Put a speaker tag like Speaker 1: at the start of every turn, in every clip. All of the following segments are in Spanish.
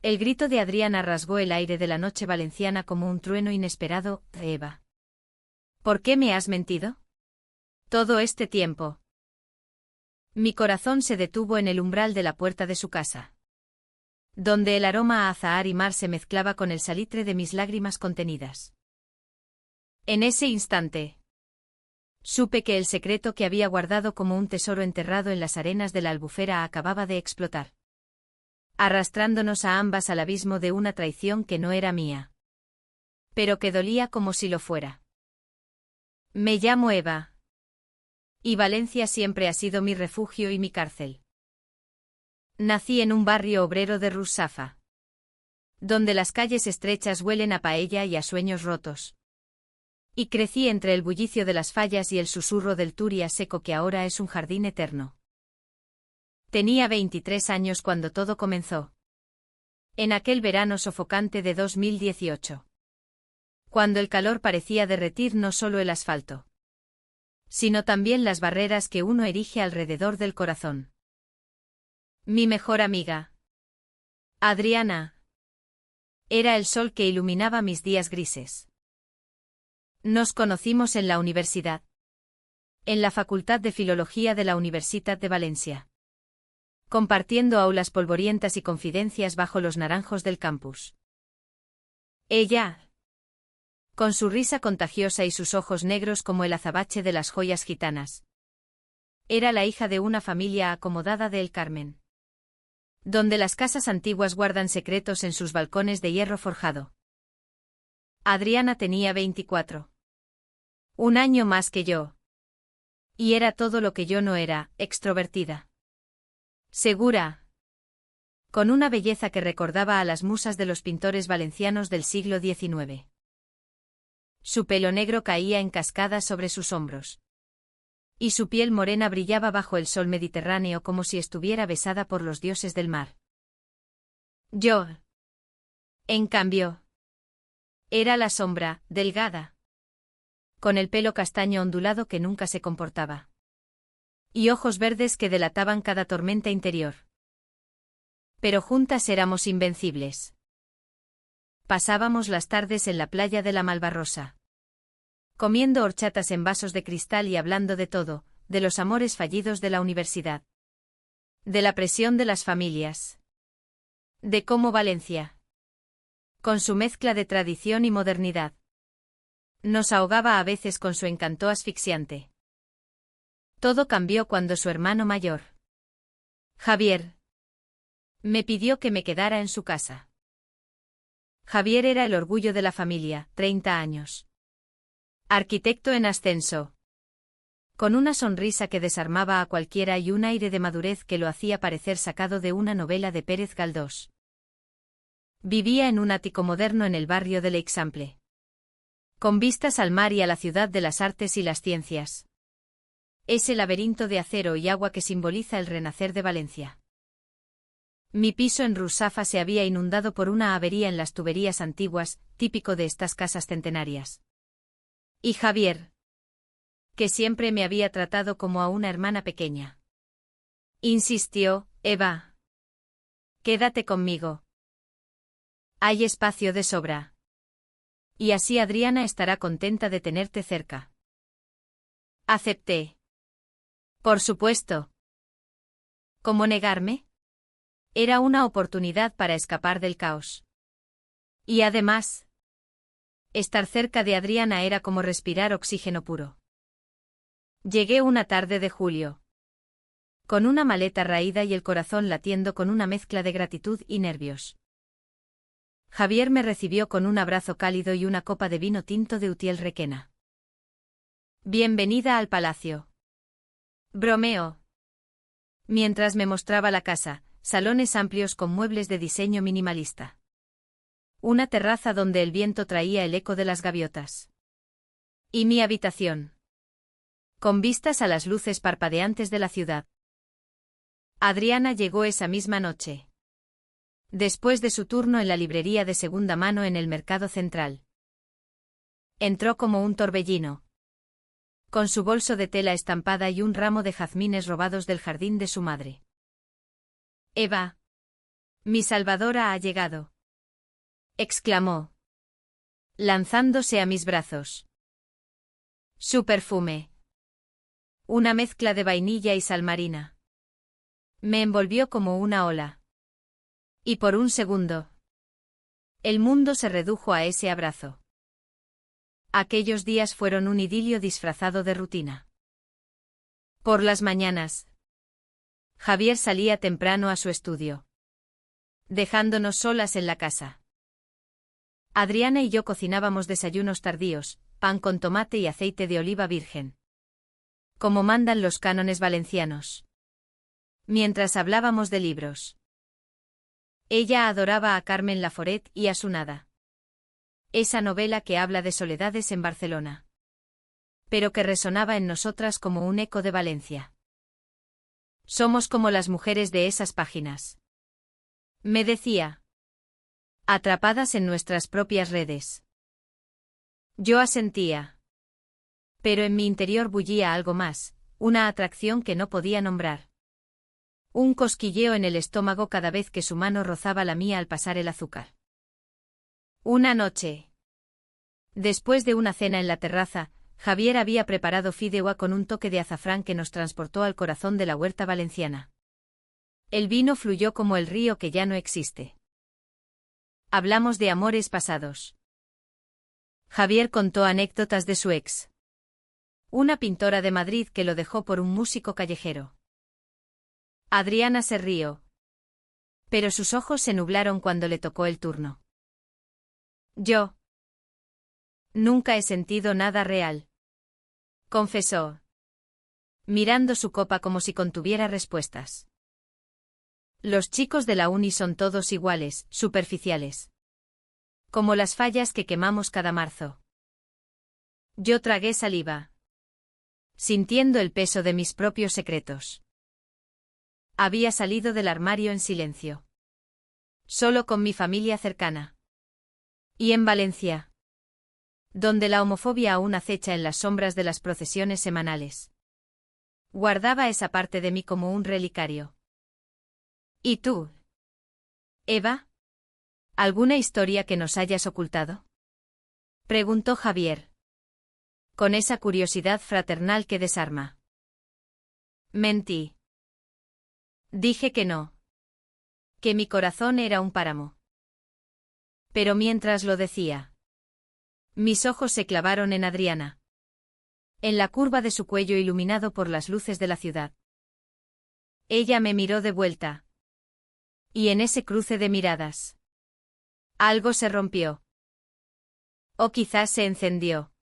Speaker 1: El grito de Adriana rasgó el aire de la noche valenciana como un trueno inesperado. Eva. ¿Por qué me has mentido? Todo este tiempo. Mi corazón se detuvo en el umbral de la puerta de su casa, donde el aroma a azahar y mar se mezclaba con el salitre de mis lágrimas contenidas. En ese instante, supe que el secreto que había guardado como un tesoro enterrado en las arenas de la Albufera acababa de explotar, arrastrándonos a ambas al abismo de una traición que no era mía, pero que dolía como si lo fuera. Me llamo Eva. Y Valencia siempre ha sido mi refugio y mi cárcel. Nací en un barrio obrero de Rusafa, donde las calles estrechas huelen a paella y a sueños rotos. Y crecí entre el bullicio de las fallas y el susurro del Turia seco que ahora es un jardín eterno. Tenía 23 años cuando todo comenzó. En aquel verano sofocante de 2018. Cuando el calor parecía derretir no solo el asfalto, sino también las barreras que uno erige alrededor del corazón. Mi mejor amiga, Adriana, era el sol que iluminaba mis días grises. Nos conocimos en la universidad, en la Facultad de Filología de la Universitat de Valencia, compartiendo aulas polvorientas y confidencias bajo los naranjos del campus. Ella, con su risa contagiosa y sus ojos negros como el azabache de las joyas gitanas, era la hija de una familia acomodada de El Carmen, donde las casas antiguas guardan secretos en sus balcones de hierro forjado. Adriana tenía 24. Un año más que yo. Y era todo lo que yo no era, extrovertida. Segura. Con una belleza que recordaba a las musas de los pintores valencianos del siglo XIX. Su pelo negro caía en cascadas sobre sus hombros. Y su piel morena brillaba bajo el sol mediterráneo como si estuviera besada por los dioses del mar. Yo, en cambio, era la sombra, delgada, con el pelo castaño ondulado que nunca se comportaba. Y ojos verdes que delataban cada tormenta interior. Pero juntas éramos invencibles. Pasábamos las tardes en la playa de la Malvarrosa, comiendo horchatas en vasos de cristal y hablando de todo, de los amores fallidos de la universidad, de la presión de las familias, de cómo Valencia, con su mezcla de tradición y modernidad, nos ahogaba a veces con su encanto asfixiante. Todo cambió cuando su hermano mayor, Javier, me pidió que me quedara en su casa. Javier era el orgullo de la familia, 30 años. Arquitecto en ascenso. Con una sonrisa que desarmaba a cualquiera y un aire de madurez que lo hacía parecer sacado de una novela de Pérez Galdós. Vivía en un ático moderno en el barrio de l'Eixample, con vistas al mar y a la ciudad de las artes y las ciencias. Ese laberinto de acero y agua que simboliza el renacer de Valencia. Mi piso en Rusafa se había inundado por una avería en las tuberías antiguas, típico de estas casas centenarias. Y Javier, que siempre me había tratado como a una hermana pequeña, insistió: Eva, quédate conmigo. Hay espacio de sobra. Y así Adriana estará contenta de tenerte cerca. Acepté. Por supuesto. ¿Cómo negarme? Era una oportunidad para escapar del caos. Y además, estar cerca de Adriana era como respirar oxígeno puro. Llegué una tarde de julio, con una maleta raída y el corazón latiendo con una mezcla de gratitud y nervios. Javier me recibió con un abrazo cálido y una copa de vino tinto de Utiel Requena. Bienvenida al palacio. Bromeo. Mientras me mostraba la casa, salones amplios con muebles de diseño minimalista. Una terraza donde el viento traía el eco de las gaviotas. Y mi habitación, con vistas a las luces parpadeantes de la ciudad. Adriana llegó esa misma noche, después de su turno en la librería de segunda mano en el Mercado Central. Entró como un torbellino, con su bolso de tela estampada y un ramo de jazmines robados del jardín de su madre. Eva, Mi salvadora ha llegado, exclamó, lanzándose a mis brazos. Su perfume. Una mezcla de vainilla y sal marina. Me envolvió como una ola. Y por un segundo, el mundo se redujo a ese abrazo. Aquellos días fueron un idilio disfrazado de rutina. Por las mañanas, Javier salía temprano a su estudio, dejándonos solas en la casa. Adriana y yo cocinábamos desayunos tardíos, pan con tomate y aceite de oliva virgen, como mandan los cánones valencianos. Mientras hablábamos de libros. Ella adoraba a Carmen Laforet y a su Nada. Esa novela que habla de soledades en Barcelona. Pero que resonaba en nosotras como un eco de Valencia. Somos como las mujeres de esas páginas. Me decía. Atrapadas en nuestras propias redes. Yo asentía. Pero en mi interior bullía algo más, una atracción que no podía nombrar. Un cosquilleo en el estómago cada vez que su mano rozaba la mía al pasar el azúcar. Una noche. Después de una cena en la terraza, Javier había preparado fideuá con un toque de azafrán que nos transportó al corazón de la huerta valenciana. El vino fluyó como el río que ya no existe. Hablamos de amores pasados. Javier contó anécdotas de su ex. Una pintora de Madrid que lo dejó por un músico callejero. Adriana se rió. Pero sus ojos se nublaron cuando le tocó el turno. Yo. Nunca he sentido nada real. Confesó. Mirando su copa como si contuviera respuestas. Los chicos de la uni son todos iguales, superficiales. Como las fallas que quemamos cada marzo. Yo tragué saliva. Sintiendo el peso de mis propios secretos. Había salido del armario en silencio. Solo con mi familia cercana. Y en Valencia. Donde la homofobia aún acecha en las sombras de las procesiones semanales. Guardaba esa parte de mí como un relicario. ¿Y tú? Eva? ¿Alguna historia que nos hayas ocultado? Preguntó Javier. Con esa curiosidad fraternal que desarma. Mentí. Dije que no. Que mi corazón era un páramo. Pero mientras lo decía, mis ojos se clavaron en Adriana. En la curva de su cuello iluminado por las luces de la ciudad. Ella me miró de vuelta. Y en ese cruce de miradas, algo se rompió. O quizás se encendió.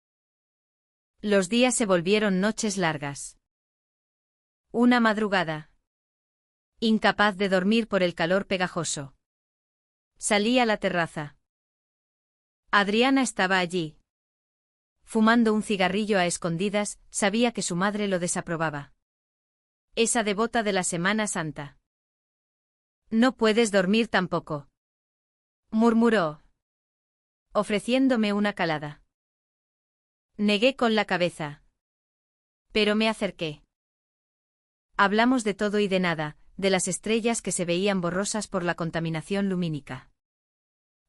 Speaker 1: Los días se volvieron noches largas. Una madrugada. Incapaz de dormir por el calor pegajoso. Salí a la terraza. Adriana estaba allí. Fumando un cigarrillo a escondidas, sabía que su madre lo desaprobaba. Esa devota de la Semana Santa. No puedes dormir tampoco. Murmuró. Ofreciéndome una calada. Negué con la cabeza. Pero me acerqué. Hablamos de todo y de nada, de las estrellas que se veían borrosas por la contaminación lumínica.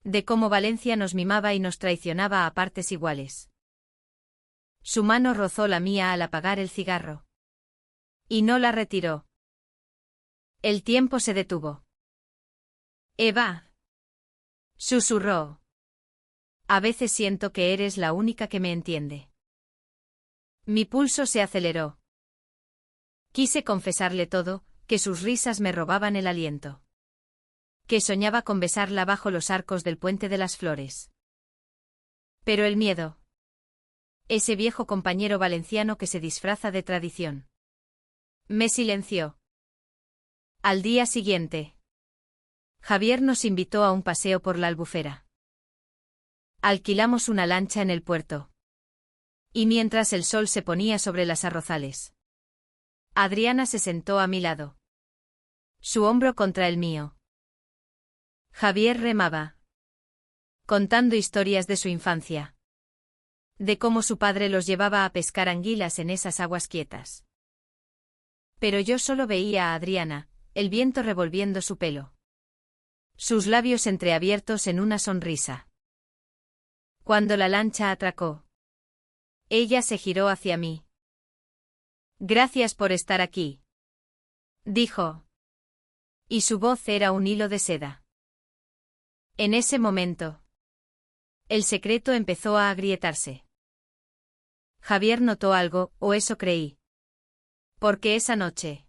Speaker 1: De cómo Valencia nos mimaba y nos traicionaba a partes iguales. Su mano rozó la mía al apagar el cigarro. Y no la retiró. El tiempo se detuvo. Eva. Susurró. A veces siento que eres la única que me entiende. Mi pulso se aceleró. Quise confesarle todo, que sus risas me robaban el aliento. Que soñaba con besarla bajo los arcos del Puente de las Flores. Pero el miedo. Ese viejo compañero valenciano que se disfraza de tradición. Me silenció. Al día siguiente. Javier nos invitó a un paseo por la Albufera. Alquilamos una lancha en el puerto. Y mientras el sol se ponía sobre las arrozales. Adriana se sentó a mi lado. Su hombro contra el mío. Javier remaba. Contando historias de su infancia. De cómo su padre los llevaba a pescar anguilas en esas aguas quietas. Pero yo solo veía a Adriana, el viento revolviendo su pelo. sus labios entreabiertos en una sonrisa. Cuando la lancha atracó, ella se giró hacia mí. Gracias por estar aquí, dijo. Y su voz era un hilo de seda. En ese momento, el secreto empezó a agrietarse. Javier notó algo, o eso creí. Porque esa noche,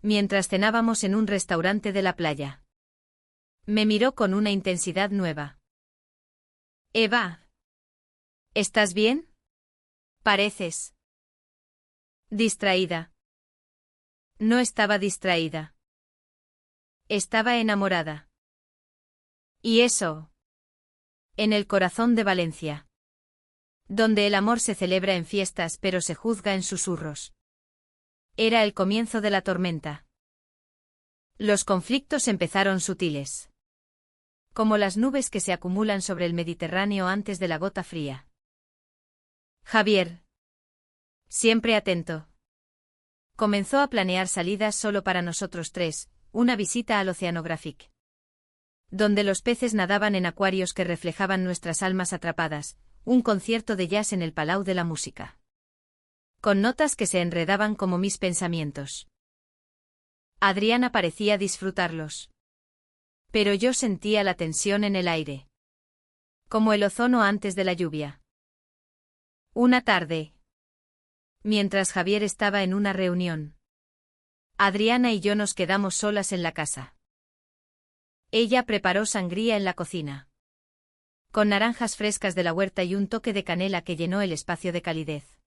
Speaker 1: mientras cenábamos en un restaurante de la playa, me miró con una intensidad nueva. Eva, ¿estás bien? Pareces distraída. No estaba distraída. Estaba enamorada. Y eso, en el corazón de Valencia, donde el amor se celebra en fiestas pero se juzga en susurros. Era el comienzo de la tormenta. Los conflictos empezaron sutiles, como las nubes que se acumulan sobre el Mediterráneo antes de la gota fría. Javier, siempre atento, comenzó a planear salidas solo para nosotros tres, una visita al Oceanographic, donde los peces nadaban en acuarios que reflejaban nuestras almas atrapadas, un concierto de jazz en el Palau de la Música, con notas que se enredaban como mis pensamientos. Adriana parecía disfrutarlos, pero yo sentía la tensión en el aire, como el ozono antes de la lluvia. Una tarde, mientras Javier estaba en una reunión, Adriana y yo nos quedamos solas en la casa. Ella preparó sangría en la cocina, con naranjas frescas de la huerta y un toque de canela que llenó el espacio de calidez.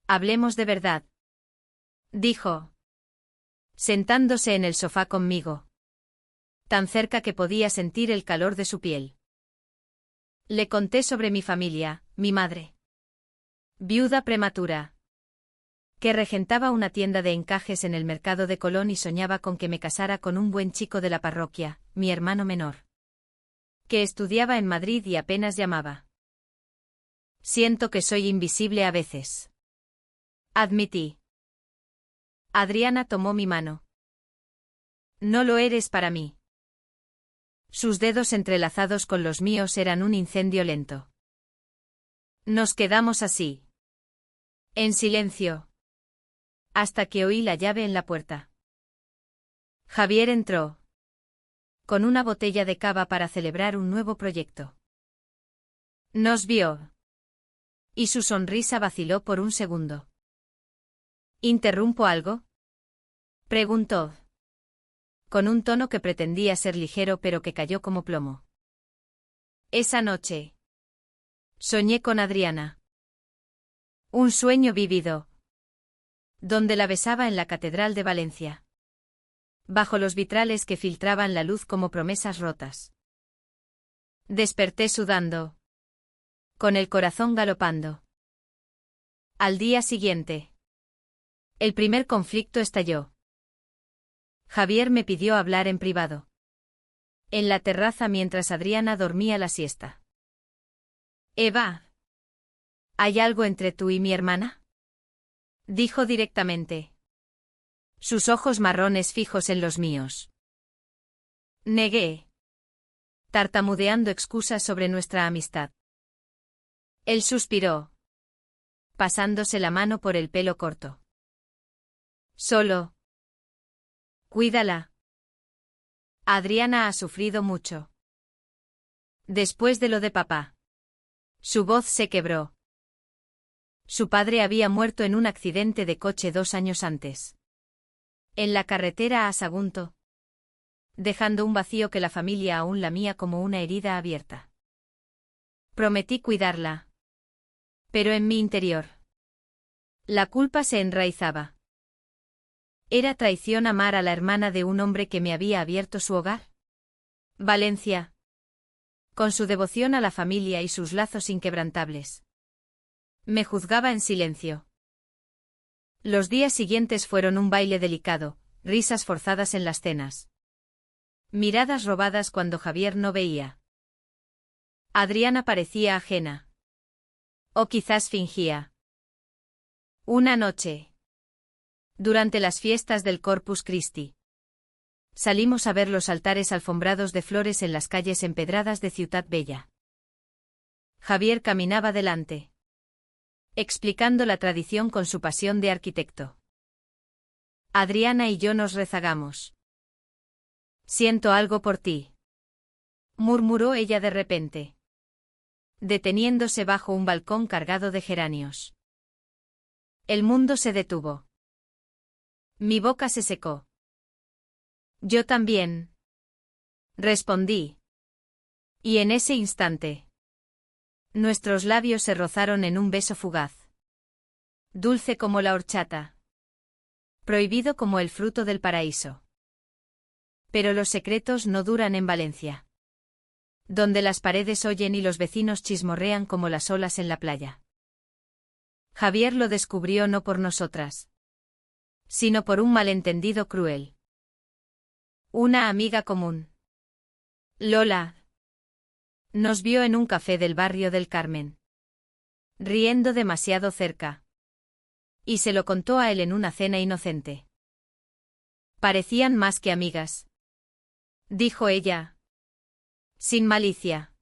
Speaker 1: Hablemos de verdad, dijo, sentándose en el sofá conmigo, tan cerca que podía sentir el calor de su piel. Le conté sobre mi familia, mi madre, viuda prematura, que regentaba una tienda de encajes en el mercado de Colón y soñaba con que me casara con un buen chico de la parroquia, mi hermano menor, que estudiaba en Madrid y apenas llamaba. Siento que soy invisible a veces, admití. Adriana tomó mi mano. No lo eres para mí. Sus dedos entrelazados con los míos eran un incendio lento. Nos quedamos así, en silencio, hasta que oí la llave en la puerta. Javier entró, con una botella de cava para celebrar un nuevo proyecto. Nos vio, y su sonrisa vaciló por un segundo. ¿Interrumpo algo?, preguntó, con un tono que pretendía ser ligero pero que cayó como plomo. Esa noche, soñé con Adriana. Un sueño vívido, donde la besaba en la Catedral de Valencia, bajo los vitrales que filtraban la luz como promesas rotas. Desperté sudando, con el corazón galopando. Al día siguiente, el primer conflicto estalló. Javier me pidió hablar en privado, en la terraza mientras Adriana dormía la siesta. Eva, ¿hay algo entre tú y mi hermana?, dijo directamente, sus ojos marrones fijos en los míos. Negué, tartamudeando excusas sobre nuestra amistad. Él suspiró, pasándose la mano por el pelo corto. Solo cuídala. Adriana ha sufrido mucho. Después de lo de papá. Su voz se quebró. Su padre había muerto en un accidente de coche 2 años antes, en la carretera a Sagunto, dejando un vacío que la familia aún lamía como una herida abierta. Prometí cuidarla, pero en mi interior, la culpa se enraizaba. ¿Era traición amar a la hermana de un hombre que me había abierto su hogar? Valencia, con su devoción a la familia y sus lazos inquebrantables, me juzgaba en silencio. Los días siguientes fueron un baile delicado, risas forzadas en las cenas, miradas robadas cuando Javier no veía. Adriana parecía ajena. O quizás fingía. Una noche, durante las fiestas del Corpus Christi, Salimos a ver los altares alfombrados de flores en las calles empedradas de Ciutat Bella. Javier caminaba delante, explicando la tradición con su pasión de arquitecto. Adriana y yo nos rezagamos. Siento algo por ti, murmuró ella de repente, deteniéndose bajo un balcón cargado de geranios. El mundo se detuvo. Mi boca se secó. Yo también, respondí. Y en ese instante, nuestros labios se rozaron en un beso fugaz. Dulce como la horchata. Prohibido como el fruto del paraíso. Pero los secretos no duran en Valencia, donde las paredes oyen y los vecinos chismorrean como las olas en la playa. Javier lo descubrió no por nosotras, sino por un malentendido cruel. Una amiga común, Lola, nos vio en un café del barrio del Carmen, riendo demasiado cerca, y se lo contó a él en una cena inocente. Parecían más que amigas, dijo ella, sin malicia,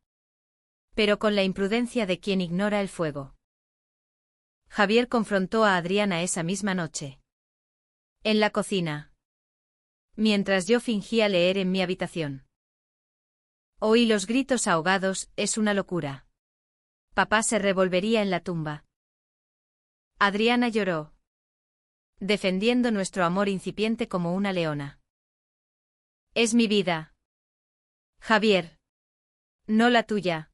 Speaker 1: pero con la imprudencia de quien ignora el fuego. Javier confrontó a Adriana esa misma noche, en la cocina, mientras yo fingía leer en mi habitación. Oí los gritos ahogados, es una locura. Papá se revolvería en la tumba. Adriana lloró, defendiendo nuestro amor incipiente como una leona. Es mi vida, Javier, no la tuya.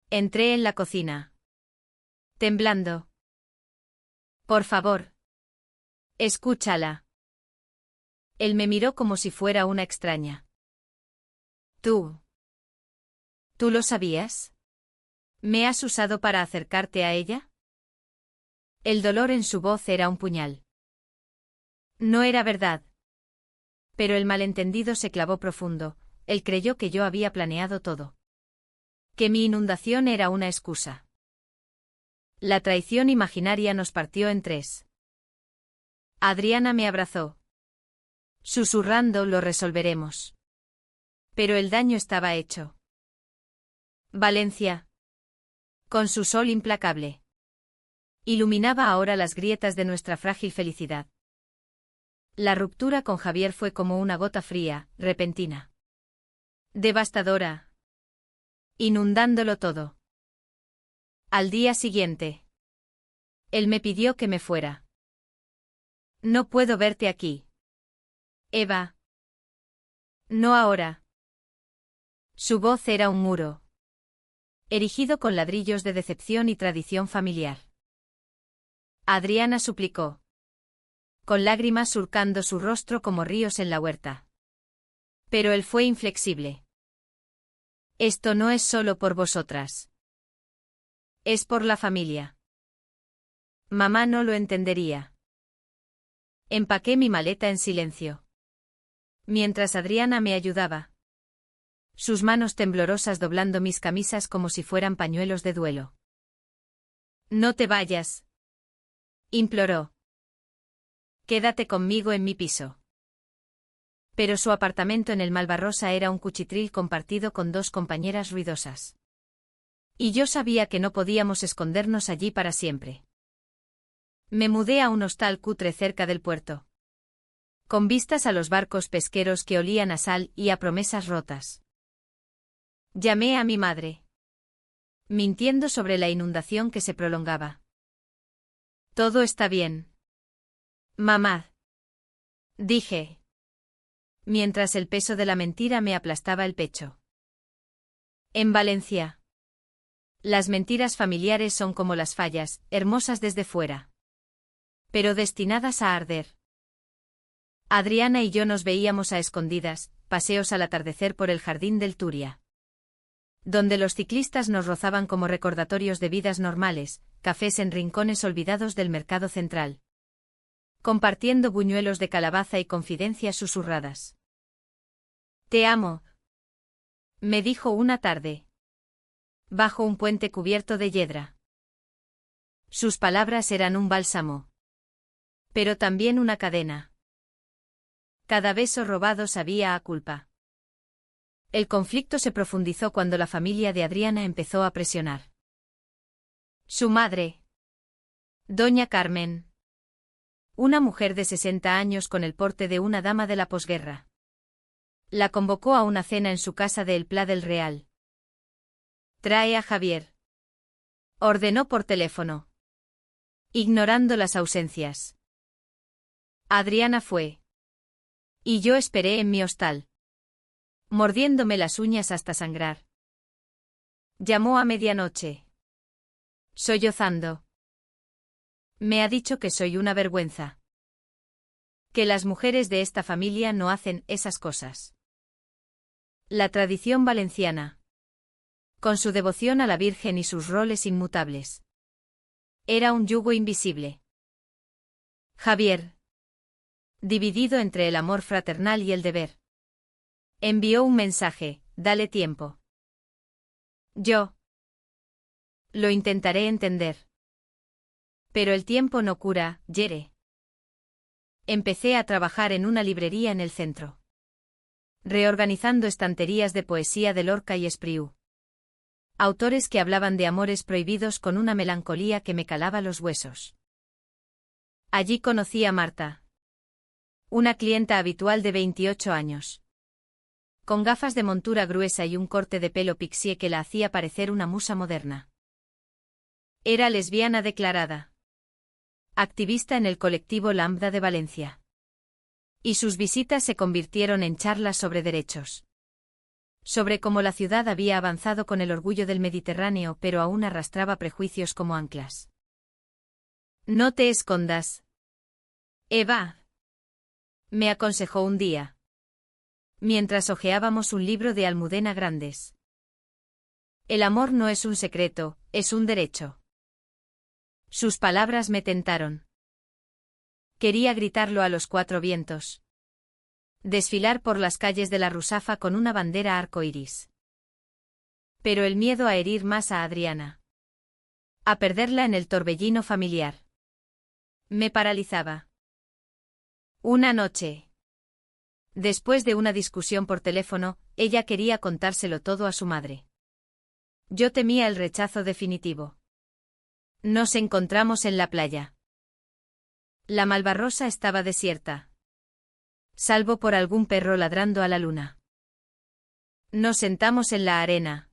Speaker 1: Entré en la cocina, temblando. Por favor, escúchala. Él me miró como si fuera una extraña. ¿Tú lo sabías? ¿Me has usado para acercarte a ella? El dolor en su voz era un puñal. No era verdad. Pero el malentendido se clavó profundo, él creyó que yo había planeado todo. Que mi inundación era una excusa. La traición imaginaria nos partió en tres. Adriana me abrazó. Susurrando, lo resolveremos. Pero el daño estaba hecho. Valencia, con su sol implacable, iluminaba ahora las grietas de nuestra frágil felicidad. La ruptura con Javier fue como una gota fría, repentina, devastadora, inundándolo todo. Al día siguiente, él me pidió que me fuera. No puedo verte aquí, Eva. No ahora. Su voz era un muro, erigido con ladrillos de decepción y tradición familiar. Adriana suplicó, con lágrimas surcando su rostro como ríos en la huerta. Pero él fue inflexible. Esto no es solo por vosotras. Es por la familia. Mamá no lo entendería. Empaqué mi maleta en silencio, mientras Adriana me ayudaba, sus manos temblorosas doblando mis camisas como si fueran pañuelos de duelo. No te vayas, imploró. Quédate conmigo en mi piso. Pero su apartamento en el Malvarrosa era un cuchitril compartido con dos compañeras ruidosas. Y yo sabía que no podíamos escondernos allí para siempre. Me mudé a un hostal cutre cerca del puerto, con vistas a los barcos pesqueros que olían a sal y a promesas rotas. Llamé a mi madre, mintiendo sobre la inundación que se prolongaba. Todo está bien, mamá, dije, mientras el peso de la mentira me aplastaba el pecho. En Valencia, las mentiras familiares son como las fallas, hermosas desde fuera, pero destinadas a arder. Adriana y yo nos veíamos a escondidas, paseos al atardecer por el jardín del Turia, donde los ciclistas nos rozaban como recordatorios de vidas normales, cafés en rincones olvidados del mercado central, compartiendo buñuelos de calabaza y confidencias susurradas. Te amo, me dijo una tarde, bajo un puente cubierto de hiedra. Sus palabras eran un bálsamo, pero también una cadena. Cada beso robado sabía a culpa. El conflicto se profundizó cuando la familia de Adriana empezó a presionar. Su madre, doña Carmen, una mujer de 60 años con el porte de una dama de la posguerra, la convocó a una cena en su casa de El Pla del Real. Trae a Javier, ordenó por teléfono, ignorando las ausencias. Adriana fue. Y yo esperé en mi hostal, mordiéndome las uñas hasta sangrar. Llamó a medianoche, sollozando. Me ha dicho que soy una vergüenza. Que las mujeres de esta familia no hacen esas cosas. La tradición valenciana, con su devoción a la Virgen y sus roles inmutables, era un yugo invisible. Javier, dividido entre el amor fraternal y el deber, envió un mensaje: dale tiempo. Yo lo intentaré entender. Pero el tiempo no cura, Yere. Empecé a trabajar en una librería en el centro, reorganizando estanterías de poesía de Lorca y Espriu. Autores que hablaban de amores prohibidos con una melancolía que me calaba los huesos. Allí conocí a Marta, una clienta habitual de 28 años, con gafas de montura gruesa y un corte de pelo pixie que la hacía parecer una musa moderna. Era lesbiana declarada, activista en el colectivo Lambda de Valencia. Y sus visitas se convirtieron en charlas sobre derechos. Sobre cómo la ciudad había avanzado con el orgullo del Mediterráneo, pero aún arrastraba prejuicios como anclas. No te escondas, Eva, me aconsejó un día, mientras hojeábamos un libro de Almudena Grandes. El amor no es un secreto, es un derecho. Sus palabras me tentaron. Quería gritarlo a los cuatro vientos. Desfilar por las calles de la Rusafa con una bandera arcoíris. Pero el miedo a herir más a Adriana, a perderla en el torbellino familiar, me paralizaba. Una noche, después de una discusión por teléfono, ella quería contárselo todo a su madre. Yo temía el rechazo definitivo. Nos encontramos en la playa. La Malvarrosa estaba desierta, salvo por algún perro ladrando a la luna. Nos sentamos en la arena,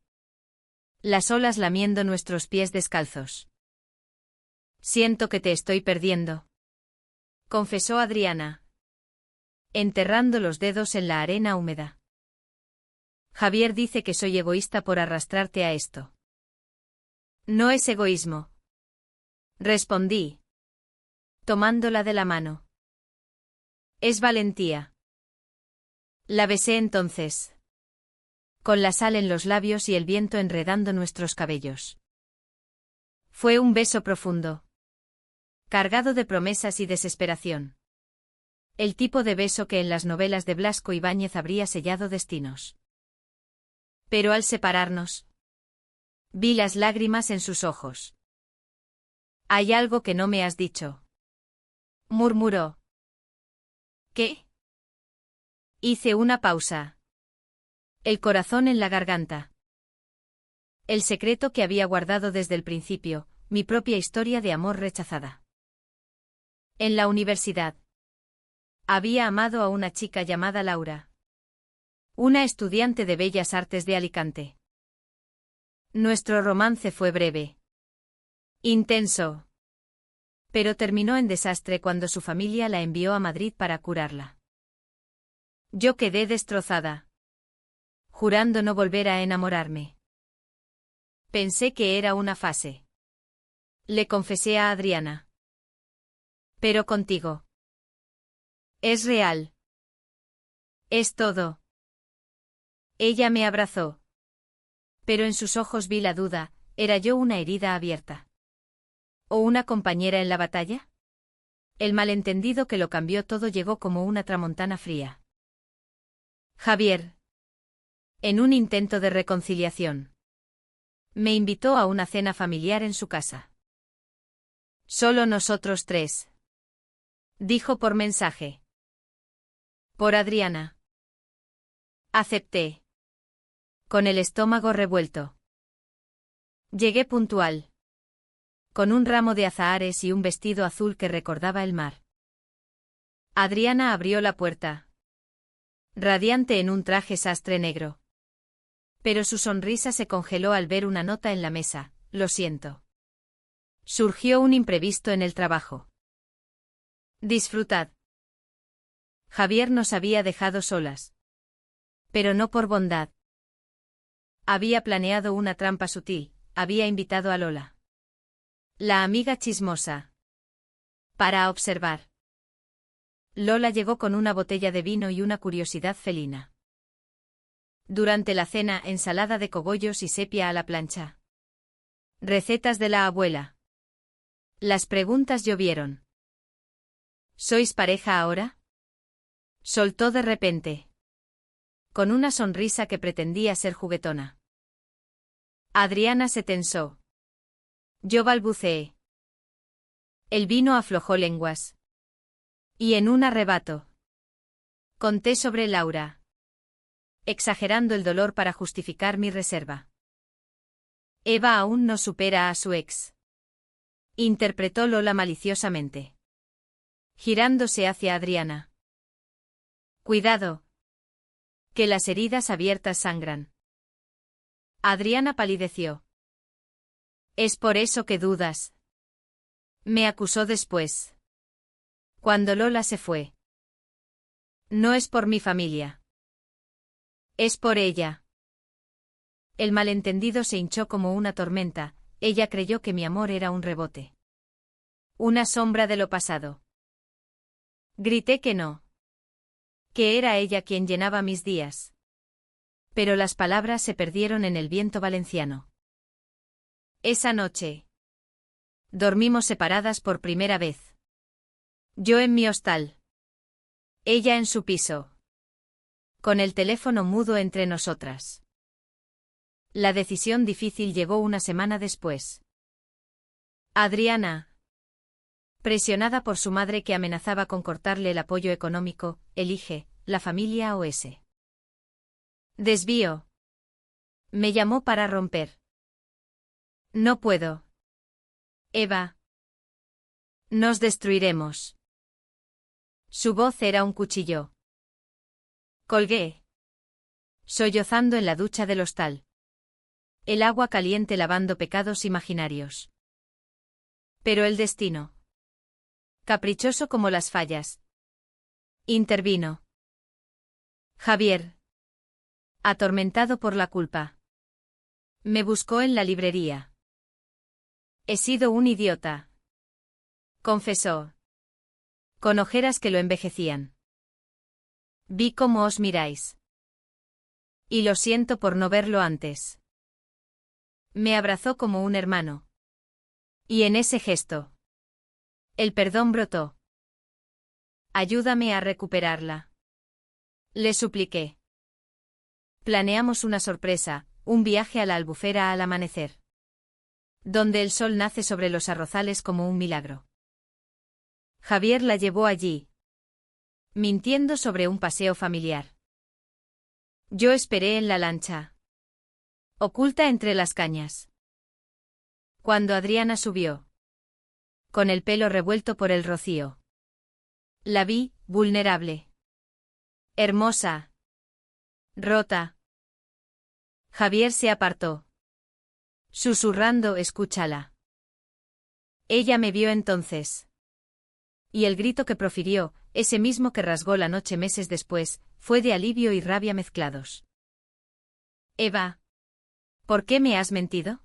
Speaker 1: las olas lamiendo nuestros pies descalzos. Siento que te estoy perdiendo, confesó Adriana, enterrando los dedos en la arena húmeda. Javier dice que soy egoísta por arrastrarte a esto. No es egoísmo, respondí, tomándola de la mano. Es valentía. La besé entonces, con la sal en los labios y el viento enredando nuestros cabellos. Fue un beso profundo, cargado de promesas y desesperación. El tipo de beso que en las novelas de Blasco Ibáñez habría sellado destinos. Pero al separarnos, vi las lágrimas en sus ojos. Hay algo que no me has dicho, murmuró. ¿Qué? Hice una pausa. El corazón en la garganta. El secreto que había guardado desde el principio, mi propia historia de amor rechazada. En la universidad, había amado a una chica llamada Laura, una estudiante de Bellas Artes de Alicante. Nuestro romance fue breve, intenso, pero terminó en desastre cuando su familia la envió a Madrid para curarla. Yo quedé destrozada, jurando no volver a enamorarme. Pensé que era una fase. Le confesé a Adriana. Pero contigo. Es real. Es todo. Ella me abrazó. Pero en sus ojos vi la duda, ¿era yo una herida abierta? ¿O una compañera en la batalla? El malentendido que lo cambió todo llegó como una tramontana fría. Javier, en un intento de reconciliación, me invitó a una cena familiar en su casa. Solo nosotros tres, dijo por mensaje. Por Adriana. Acepté. Con el estómago revuelto. Llegué puntual. Con un ramo de azahares y un vestido azul que recordaba el mar. Adriana abrió la puerta. Radiante en un traje sastre negro. Pero su sonrisa se congeló al ver una nota en la mesa. Lo siento. Surgió un imprevisto en el trabajo. Disfrutad. Javier nos había dejado solas. Pero no por bondad. Había planeado una trampa sutil, había invitado a Lola. La amiga chismosa. Para observar. Lola llegó con una botella de vino y una curiosidad felina. Durante la cena, ensalada de cogollos y sepia a la plancha. Recetas de la abuela. Las preguntas llovieron. ¿Sois pareja ahora? Soltó de repente. Con una sonrisa que pretendía ser juguetona. Adriana se tensó. Yo balbuceé. El vino aflojó lenguas. Y en un arrebato. Conté sobre Laura. Exagerando el dolor para justificar mi reserva. Eva aún no supera a su ex. Interpretó Lola maliciosamente. Girándose hacia Adriana. Cuidado. Que las heridas abiertas sangran. Adriana palideció. ¿Es por eso que dudas? Me acusó después. Cuando Lola se fue. No es por mi familia. Es por ella. El malentendido se hinchó como una tormenta, ella creyó que mi amor era un rebote. Una sombra de lo pasado. Grité que no. Que era ella quien llenaba mis días. Pero las palabras se perdieron en el viento valenciano. Esa noche. Dormimos separadas por primera vez. Yo en mi hostal. Ella en su piso. Con el teléfono mudo entre nosotras. La decisión difícil llegó una semana después. Adriana. Presionada por su madre que amenazaba con cortarle el apoyo económico, elige, la familia o ese. Desvío. Me llamó para romper. No puedo. Eva. Nos destruiremos. Su voz era un cuchillo. Colgué. Sollozando en la ducha del hostal. El agua caliente lavando pecados imaginarios. Pero el destino. Caprichoso como las fallas. Intervino. Javier. Atormentado por la culpa. Me buscó en la librería. He sido un idiota. Confesó. Con ojeras que lo envejecían. Vi cómo os miráis. Y lo siento por no verlo antes. Me abrazó como un hermano. Y en ese gesto. El perdón brotó. Ayúdame a recuperarla. Le supliqué. Planeamos una sorpresa, un viaje a la Albufera al amanecer. Donde el sol nace sobre los arrozales como un milagro. Javier la llevó allí. Mintiendo sobre un paseo familiar. Yo esperé en la lancha. Oculta entre las cañas. Cuando Adriana subió. Con el pelo revuelto por el rocío. La vi, vulnerable. Hermosa. Rota. Javier se apartó. Susurrando, escúchala. Ella me vio entonces. Y el grito que profirió, ese mismo que rasgó la noche meses después, fue de alivio y rabia mezclados. Eva. ¿Por qué me has mentido?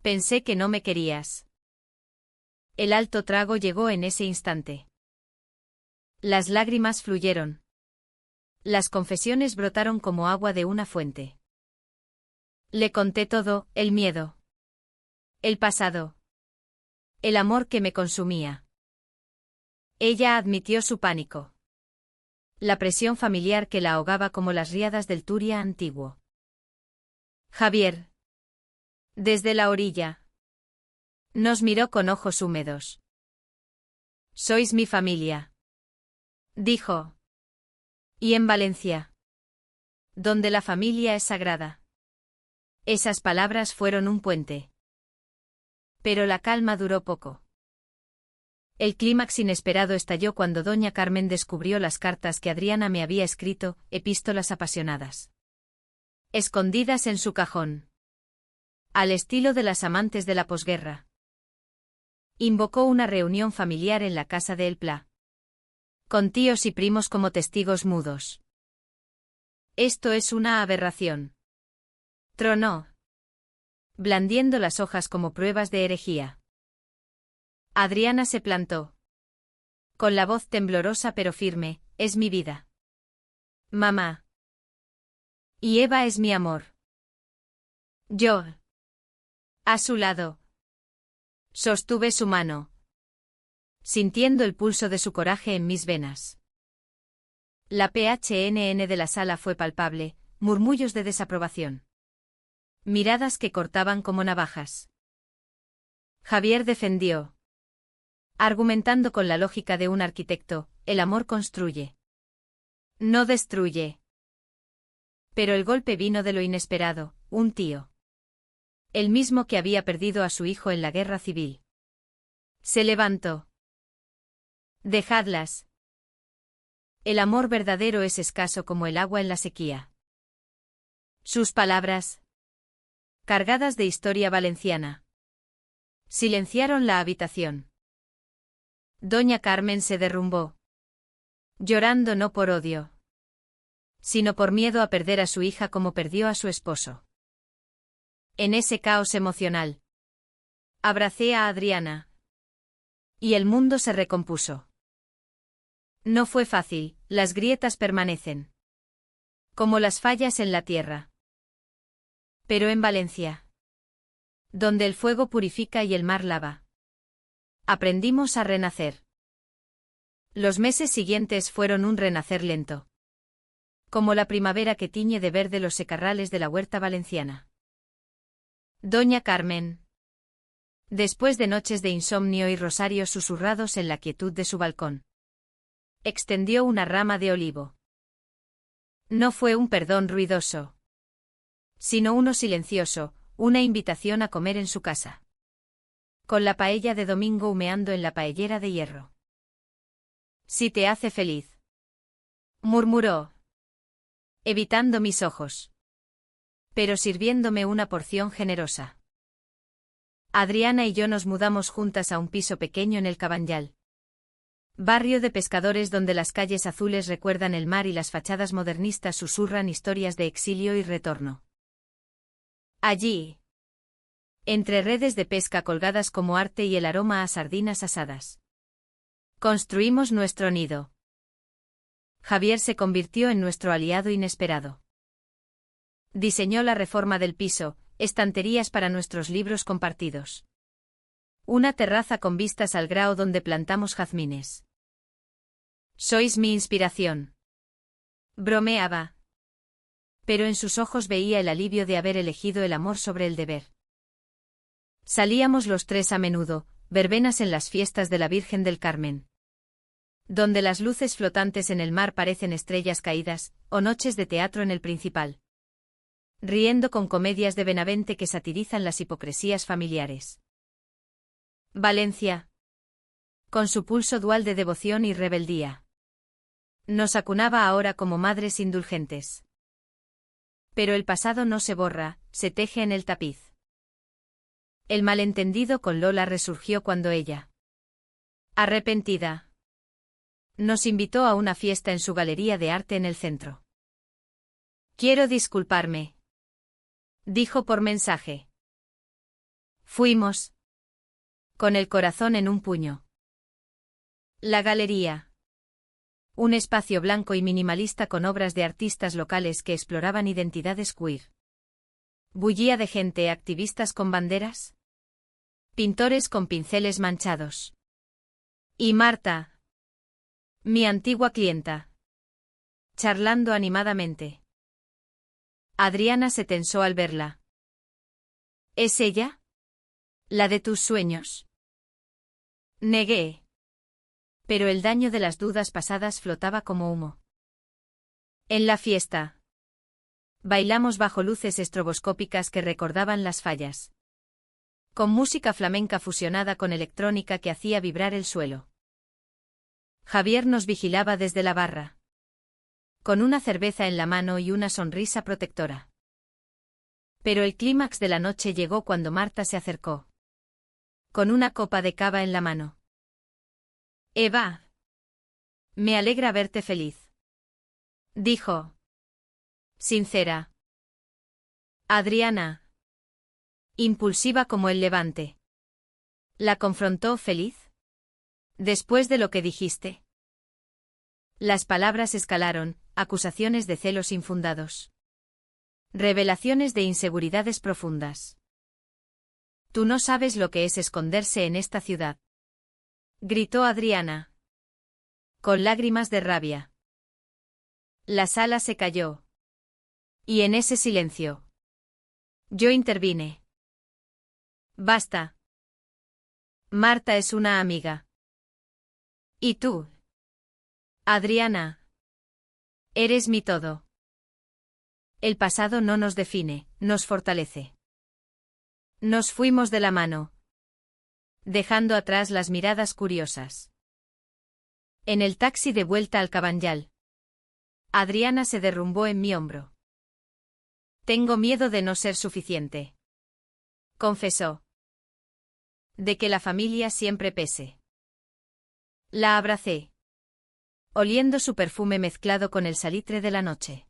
Speaker 1: Pensé que no me querías. El alto trago llegó en ese instante. Las lágrimas fluyeron. Las confesiones brotaron como agua de una fuente. Le conté todo, el miedo. El pasado. El amor que me consumía. Ella admitió su pánico. La presión familiar que la ahogaba como las riadas del Turia antiguo. Javier. Desde la orilla. Nos miró con ojos húmedos. Sois mi familia. Dijo. Y en Valencia, donde la familia es sagrada. Esas palabras fueron un puente. Pero la calma duró poco. El clímax inesperado estalló cuando doña Carmen descubrió las cartas que Adriana me había escrito, epístolas apasionadas. Escondidas en su cajón. Al estilo de las amantes de la posguerra. Invocó una reunión familiar en la casa de El Pla. Con tíos y primos como testigos mudos. Esto es una aberración. Tronó. Blandiendo las hojas como pruebas de herejía. Adriana se plantó. Con la voz temblorosa pero firme, es mi vida. Mamá. Y Eva es mi amor. Yo. A su lado. Sostuve su mano. Sintiendo el pulso de su coraje en mis venas. La PHNN de la sala fue palpable, murmullos de desaprobación. Miradas que cortaban como navajas. Javier defendió. Argumentando con la lógica de un arquitecto, el amor construye. No destruye. Pero el golpe vino de lo inesperado, un tío. El mismo que había perdido a su hijo en la guerra civil. Se levantó. Dejadlas. El amor verdadero es escaso como el agua en la sequía. Sus palabras, cargadas de historia valenciana, silenciaron la habitación. Doña Carmen se derrumbó. Llorando no por odio, sino por miedo a perder a su hija como perdió a su esposo. En ese caos emocional, abracé a Adriana. Y el mundo se recompuso. No fue fácil, las grietas permanecen. Como las fallas en la tierra. Pero en Valencia, donde el fuego purifica y el mar lava, aprendimos a renacer. Los meses siguientes fueron un renacer lento. Como la primavera que tiñe de verde los secarrales de la huerta valenciana. Doña Carmen. Después de noches de insomnio y rosarios susurrados en la quietud de su balcón, extendió una rama de olivo. No fue un perdón ruidoso, sino uno silencioso, una invitación a comer en su casa. Con la paella de domingo humeando en la paellera de hierro. Si te hace feliz, murmuró, evitando mis ojos, pero sirviéndome una porción generosa. Adriana y yo nos mudamos juntas a un piso pequeño en el Cabanyal. Barrio de pescadores donde las calles azules recuerdan el mar y las fachadas modernistas susurran historias de exilio y retorno. Allí, entre redes de pesca colgadas como arte y el aroma a sardinas asadas, construimos nuestro nido. Javier se convirtió en nuestro aliado inesperado. Diseñó la reforma del piso, estanterías para nuestros libros compartidos. Una terraza con vistas al Grao donde plantamos jazmines. Sois mi inspiración. Bromeaba. Pero en sus ojos veía el alivio de haber elegido el amor sobre el deber. Salíamos los tres a menudo, verbenas en las fiestas de la Virgen del Carmen, donde las luces flotantes en el mar parecen estrellas caídas, o noches de teatro en el Principal. Riendo con comedias de Benavente que satirizan las hipocresías familiares. Valencia, con su pulso dual de devoción y rebeldía, nos acunaba ahora como madres indulgentes. Pero el pasado no se borra, se teje en el tapiz. El malentendido con Lola resurgió cuando ella, arrepentida, nos invitó a una fiesta en su galería de arte en el centro. Quiero disculparme, dijo por mensaje. Fuimos, con el corazón en un puño. La galería. Un espacio blanco y minimalista con obras de artistas locales que exploraban identidades queer. Bullía de gente, activistas con banderas, pintores con pinceles manchados. Y Marta, mi antigua clienta, charlando animadamente. Adriana se tensó al verla. ¿Es ella? ¿La de tus sueños? Negué. Pero el daño de las dudas pasadas flotaba como humo. En la fiesta. Bailamos bajo luces estroboscópicas que recordaban las fallas. Con música flamenca fusionada con electrónica que hacía vibrar el suelo. Javier nos vigilaba desde la barra. Con una cerveza en la mano y una sonrisa protectora. Pero el clímax de la noche llegó cuando Marta se acercó. Con una copa de cava en la mano. Eva. Me alegra verte feliz. Dijo. Sincera. Adriana. Impulsiva como el levante. ¿La confrontó feliz? Después de lo que dijiste. Las palabras escalaron, acusaciones de celos infundados. Revelaciones de inseguridades profundas. Tú no sabes lo que es esconderse en esta ciudad. Gritó Adriana. Con lágrimas de rabia. La sala se calló. Y en ese silencio. Yo intervine. Basta. Marta es una amiga. ¿Y tú? Adriana. Eres mi todo. El pasado no nos define, nos fortalece. Nos fuimos de la mano. Dejando atrás las miradas curiosas. En el taxi de vuelta al Cabanyal. Adriana se derrumbó en mi hombro. Tengo miedo de no ser suficiente. Confesó. De que la familia siempre pese. La abracé. Oliendo su perfume mezclado con el salitre de la noche.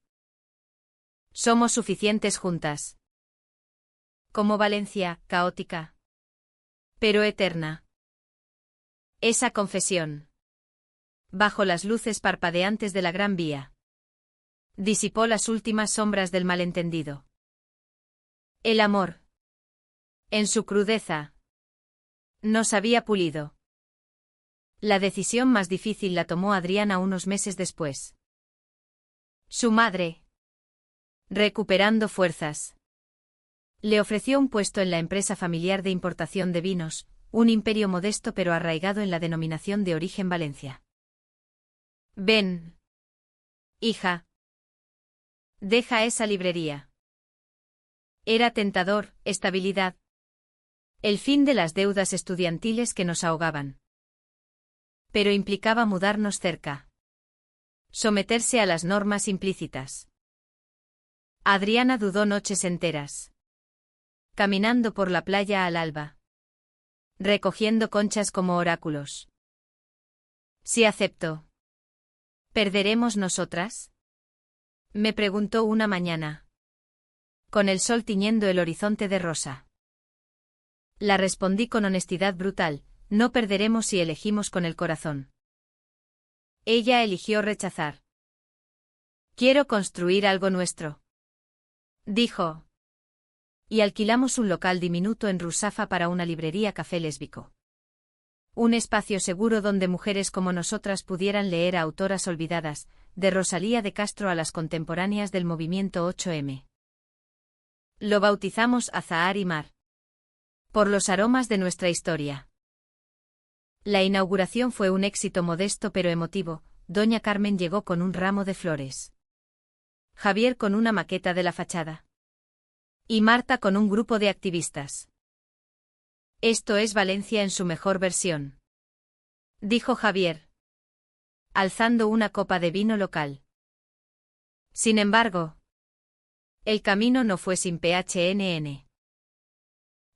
Speaker 1: Somos suficientes juntas. Como Valencia, caótica. Pero eterna. Esa confesión. Bajo las luces parpadeantes de la Gran Vía. Disipó las últimas sombras del malentendido. El amor. En su crudeza. Nos había pulido. La decisión más difícil la tomó Adriana unos meses después. Su madre. Recuperando fuerzas. Le ofreció un puesto en la empresa familiar de importación de vinos, un imperio modesto pero arraigado en la denominación de origen Valencia. Ven. Hija. Deja esa librería. Era tentador, estabilidad. El fin de las deudas estudiantiles que nos ahogaban. Pero implicaba mudarnos cerca. Someterse a las normas implícitas. Adriana dudó noches enteras. Caminando por la playa al alba. Recogiendo conchas como oráculos. Si acepto. ¿Perderemos nosotras? Me preguntó una mañana. Con el sol tiñendo el horizonte de rosa. La respondí con honestidad brutal, no perderemos si elegimos con el corazón. Ella eligió rechazar. Quiero construir algo nuestro. Dijo. Y alquilamos un local diminuto en Rusafa para una librería café lésbico. Un espacio seguro donde mujeres como nosotras pudieran leer a autoras olvidadas, de Rosalía de Castro a las contemporáneas del movimiento 8M. Lo bautizamos Azahar y Mar. Por los aromas de nuestra historia. La inauguración fue un éxito modesto pero emotivo. Doña Carmen llegó con un ramo de flores. Javier con una maqueta de la fachada. Y Marta con un grupo de activistas. Esto es Valencia en su mejor versión. Dijo Javier. Alzando una copa de vino local. Sin embargo, el camino no fue sin PHNN.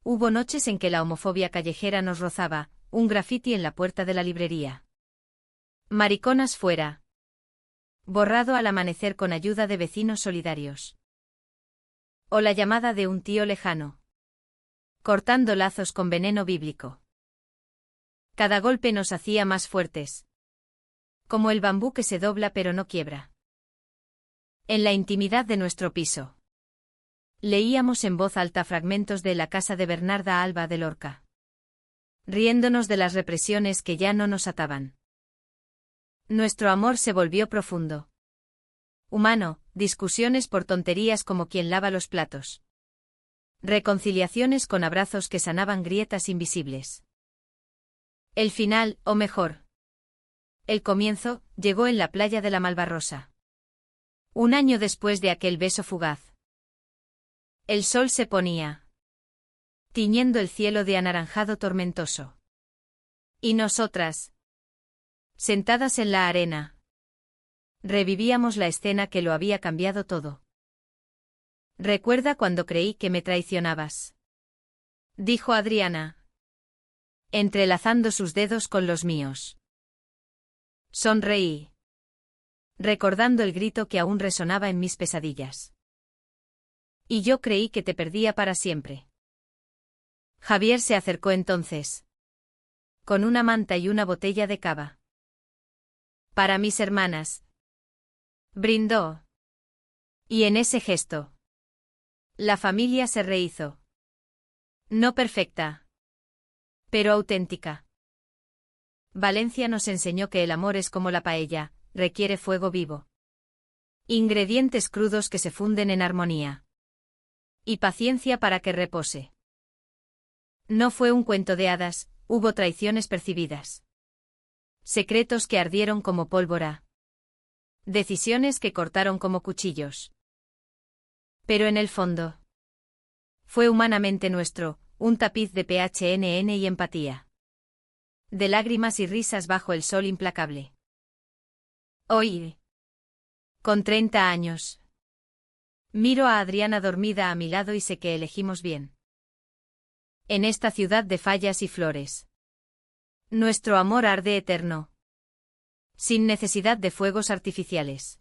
Speaker 1: Hubo noches en que la homofobia callejera nos rozaba, un grafiti en la puerta de la librería. Mariconas fuera. Borrado al amanecer con ayuda de vecinos solidarios. O la llamada de un tío lejano. Cortando lazos con veneno bíblico. Cada golpe nos hacía más fuertes. Como el bambú que se dobla pero no quiebra. En la intimidad de nuestro piso. Leíamos en voz alta fragmentos de La casa de Bernarda Alba de Lorca. Riéndonos de las represiones que ya no nos ataban. Nuestro amor se volvió profundo. Humano, discusiones por tonterías como quien lava los platos. Reconciliaciones con abrazos que sanaban grietas invisibles. El final, o mejor. El comienzo, llegó en la playa de la Malvarrosa. Un año después de aquel beso fugaz. El sol se ponía, tiñendo el cielo de anaranjado tormentoso. Y nosotras, sentadas en la arena, revivíamos la escena que lo había cambiado todo. «Recuerda cuando creí que me traicionabas», dijo Adriana, entrelazando sus dedos con los míos. Sonreí, recordando el grito que aún resonaba en mis pesadillas. Y yo creí que te perdía para siempre. Javier se acercó entonces, con una manta y una botella de cava. Para mis hermanas. Brindó. Y en ese gesto, la familia se rehizo. No perfecta, pero auténtica. Valencia nos enseñó que el amor es como la paella, requiere fuego vivo. Ingredientes crudos que se funden en armonía. Y paciencia para que repose. No fue un cuento de hadas, hubo traiciones percibidas. Secretos que ardieron como pólvora. Decisiones que cortaron como cuchillos. Pero en el fondo, fue humanamente nuestro, un tapiz de PHNN y empatía. De lágrimas y risas bajo el sol implacable. Hoy, con 30 años, miro a Adriana dormida a mi lado y sé que elegimos bien. En esta ciudad de fallas y flores, nuestro amor arde eterno, sin necesidad de fuegos artificiales.